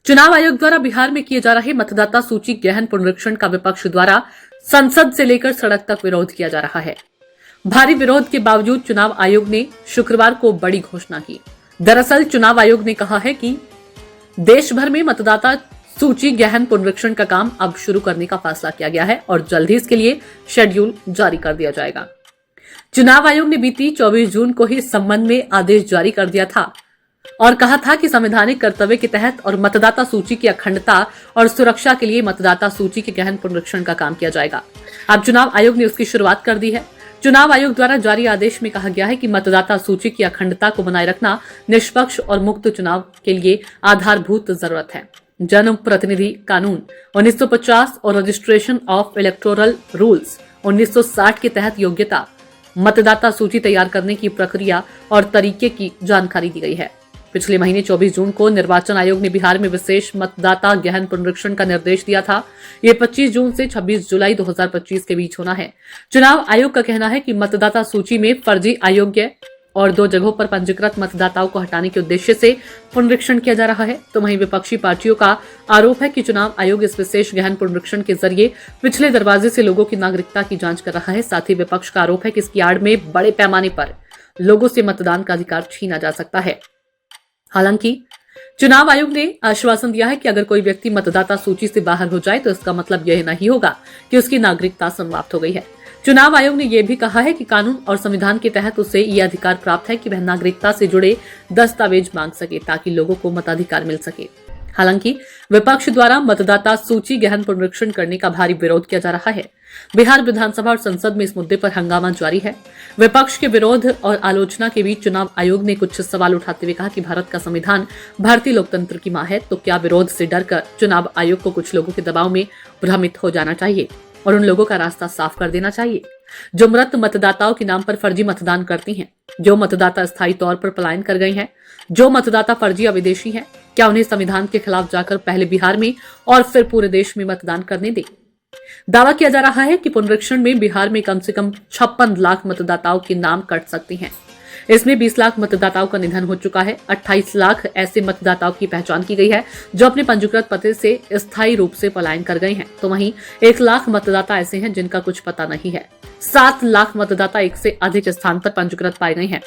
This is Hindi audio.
चुनाव आयोग द्वारा बिहार में किए जा रहे मतदाता सूची गहन पुनरीक्षण का विपक्ष द्वारा संसद से लेकर सड़क तक विरोध किया जा रहा है। भारी विरोध के बावजूद चुनाव आयोग ने शुक्रवार को बड़ी घोषणा की। दरअसल चुनाव आयोग ने कहा है कि देश भर में मतदाता सूची गहन पुनरीक्षण का काम अब शुरू करने का फैसला किया गया है और जल्द ही इसके लिए शेड्यूल जारी कर दिया जाएगा। चुनाव आयोग ने बीती 24 जून को ही इस संबंध में आदेश जारी कर दिया था और कहा था कि संवैधानिक कर्तव्य के तहत और मतदाता सूची की अखंडता और सुरक्षा के लिए मतदाता सूची के गहन पुनरीक्षण का काम किया जाएगा। अब चुनाव आयोग ने उसकी शुरुआत कर दी है। चुनाव आयोग द्वारा जारी आदेश में कहा गया है कि मतदाता सूची की अखंडता को बनाए रखना निष्पक्ष और मुक्त चुनाव के लिए आधारभूत जरूरत है। जन प्रतिनिधि कानून 1950 और रजिस्ट्रेशन ऑफ इलेक्टोरल रूल्स 1960 के तहत योग्यता, मतदाता सूची तैयार करने की प्रक्रिया और तरीके की जानकारी दी गई है। पिछले महीने 24 जून को निर्वाचन आयोग ने बिहार में विशेष मतदाता गहन पुनरीक्षण का निर्देश दिया था। ये 25 जून से 26 जुलाई 2025 के बीच होना है। चुनाव आयोग का कहना है कि मतदाता सूची में फर्जी, अयोग्य और 2 जगहों पर पंजीकृत मतदाताओं को हटाने के उद्देश्य से पुनरीक्षण किया जा रहा है। तो वहीं विपक्षी पार्टियों का आरोप है कि चुनाव आयोग इस विशेष गहन पुनरीक्षण के जरिए पिछले दरवाजे से लोगों की नागरिकता की जांच कर रहा है। साथ ही विपक्ष का आरोप है कि इसकी आड़ में बड़े पैमाने पर लोगों से मतदान का अधिकार छीना जा सकता है। हालांकि चुनाव आयोग ने आश्वासन दिया है कि अगर कोई व्यक्ति मतदाता सूची से बाहर हो जाए तो इसका मतलब यह नहीं होगा कि उसकी नागरिकता समाप्त हो गई है। चुनाव आयोग ने यह भी कहा है कि कानून और संविधान के तहत उसे यह अधिकार प्राप्त है कि वह नागरिकता से जुड़े दस्तावेज मांग सके ताकि लोगों को मताधिकार मिल सके। हालांकि विपक्ष द्वारा मतदाता सूची गहन पुनरीक्षण करने का भारी विरोध किया जा रहा है। बिहार विधानसभा और संसद में इस मुद्दे पर हंगामा जारी है। विपक्ष के विरोध और आलोचना के बीच चुनाव आयोग ने कुछ सवाल उठाते हुए कहा कि भारत का संविधान भारतीय लोकतंत्र की मां है, तो क्या विरोध से डरकर चुनाव आयोग को कुछ लोगों के दबाव में भ्रमित हो जाना चाहिए और उन लोगों का रास्ता साफ कर देना चाहिए जो मृत मतदाताओं के नाम पर फर्जी मतदान करती हैं, जो मतदाता स्थायी तौर पर पलायन कर गए हैं, जो मतदाता फर्जी या विदेशी हैं? क्या उन्हें संविधान के खिलाफ जाकर पहले बिहार में और फिर पूरे देश में मतदान करने दें? दावा किया जा रहा है कि पुनरीक्षण में बिहार में कम से कम 56 लाख मतदाताओं के नाम कट सकते हैं। इसमें 20 लाख मतदाताओं का निधन हो चुका है। 28 लाख ऐसे मतदाताओं की पहचान की गई है जो अपने पंजीकृत पते से स्थायी रूप से पलायन कर गए हैं। तो वहीं 1 लाख मतदाता ऐसे हैं जिनका कुछ पता नहीं है। 7 लाख मतदाता एक से अधिक स्थान पर पंजीकृत पाए गए हैं।